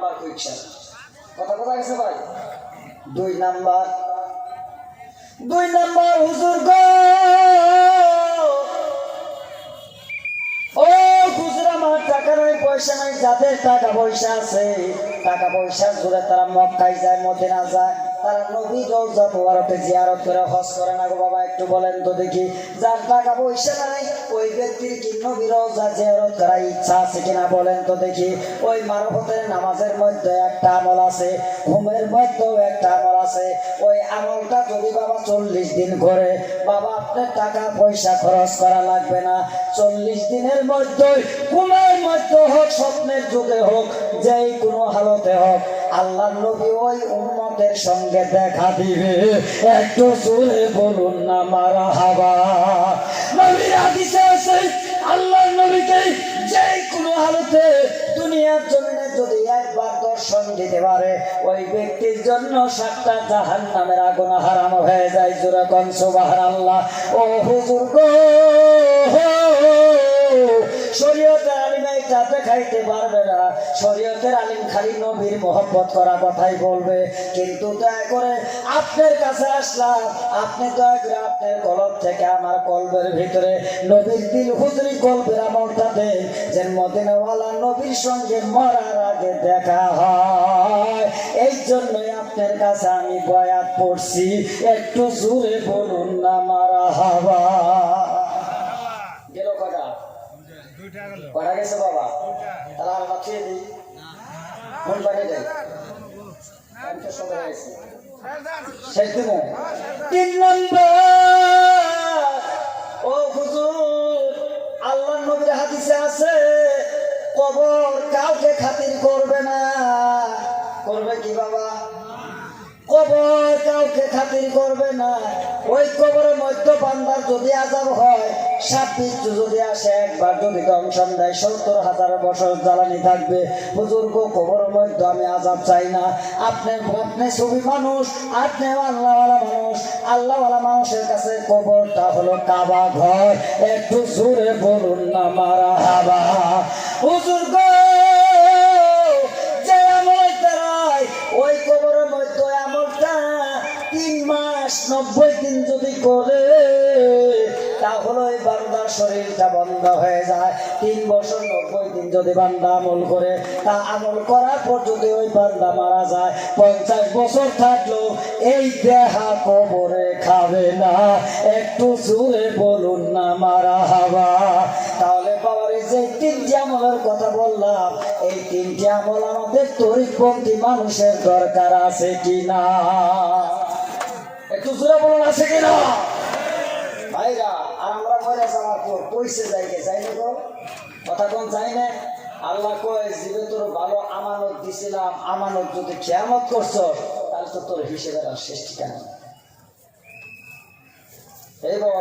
Number কুইকশন কথা কথা গেছে ভাই। 2 নাম্বার হুজুর গো, ও হুজুর আমার টাকা নাই পয়সা নাই, যাদের টাকা পয়সা আছে টাকা পয়সা জুড়ে তারা মক্কায় যায় মদিনা যায়, তারা নবী রওজা মুবারকে জিয়ারত করে হজ করে না গো বাবা? একটু বলেন তো দেখি, যার টাকা পয়সা নাই ওই ব্যক্তির কি নবী রওজা জিয়ারত করার ইচ্ছা আছে কিনা বলেন তো দেখি? ওই মারফতের নামাজের মধ্যে একটা আমল আছে, ঘুমের মধ্যেও একটা আমল আছে। ওই আমলটা যদি বাবা 40 দিন করে, বাবা আপনার টাকা পয়সা খরচ করা লাগবে না। 40 দিনের মধ্যে ঘুমের মধ্যে হোক স্বপ্নের যুগে হোক যেই কোনো হালতে হোক, আল্লাহর নবী ওই উম্মতের সঙ্গে দেখা দিবে। একটু জোরে বলুন না মারহাবা। নবীর হাদিসে আছে আল্লাহর নবীকে যে কোনো হালতে দুনিয়ার জমিনে যদি একবার দর্শন দিতে পারে, ওই ব্যক্তির জন্য 7টা জাহান্নামের আগুন হারাম হয়ে যায়। জোরে কোন সুবহানাল্লাহ। ও হুজুর গো, শরীয়তের আলিম এটা দেখাইতে পারবে না, শরীয়তের আলিম খালি নবীর মহব্বত করা কথাই বলবে। কিন্তু দয়া করে আপনার কাছে আসলাম, আপনি দয়া করে আপনার কলব থেকে আমার কলবের ভিতরে নবীর দিল হুজুরি কলবের আমলটা দেন, যে মদিনাওয়ালা নবীর সঙ্গে মরার আগে দেখা হয়। এই জন্যই আপনার কাছে আমি বয়াত পড়ছি, একটু জোরে বলুন না মারহাবা। গেল কটা? কটা গেছে বাবা? তাহলে আর বাঁচিয়ে দিই, মন বানিয়ে দেয়। আমি তো সবাই গেছি 3 নম্বর। ও হুজুর, আল্লাহর নবীর হাদিসে আছে কবর কাউকে খাতির করবে না। করবে কি বাবা? কবর কাউকে খাতির করবে না। ওই কবরের মধ্যে বান্দার যদি আযাব হয়, সাপ বিচ্ছু যদি আসে, একবার যদি দংশন দেয় 70,000 বছর জ্বালানি থাকবে। বুজুর্গ, কবরের মধ্যে আমি আযাব চাই না। আপনি ছবি মানুষ, আপনি আল্লাহওয়ালা মানুষ, আল্লাহওয়ালা মানুষের কাছে কবরটা হলো কাবা ঘর। একটু জোরে বলুন না মারহাবা। বুজুর্গ, যে আমল তারাই ওই কবরের মধ্যে আমলটা 3 মাস 90 দিন যদি করে, তাহলে ওই বান্দার শরীরটা বন্ধ হয়ে যায়। 3 বছর 90 দিন যদি বান্দা আমল করে, তা আমল করার পর যদি ওই বান্দা মারা যায়, 50 বছর থাকলো এই দেহা কবরে খাবে না। একটু জোরে বলুন না মারহাবা। তাহলে বাবার এই যে 3টি আমলের কথা বললাম, এই 3টি আমল আমাদের তরিকপন্থী মানুষের দরকার আছে কিনা? একটু জোরে বলুন, আছে কিনা ভাইরা? আর আমরা মরে যাওয়ার পর পয়সা যাই না তো, কথা কোন যাই না? আল্লাহ কয়, জীবে তোর ভালো আমানত দিছিলাম, আমানত যদি খেয়ামত করছো, তাহলে তো তোর হিসেবের আর শেষ ঠিকানা। এই বাবা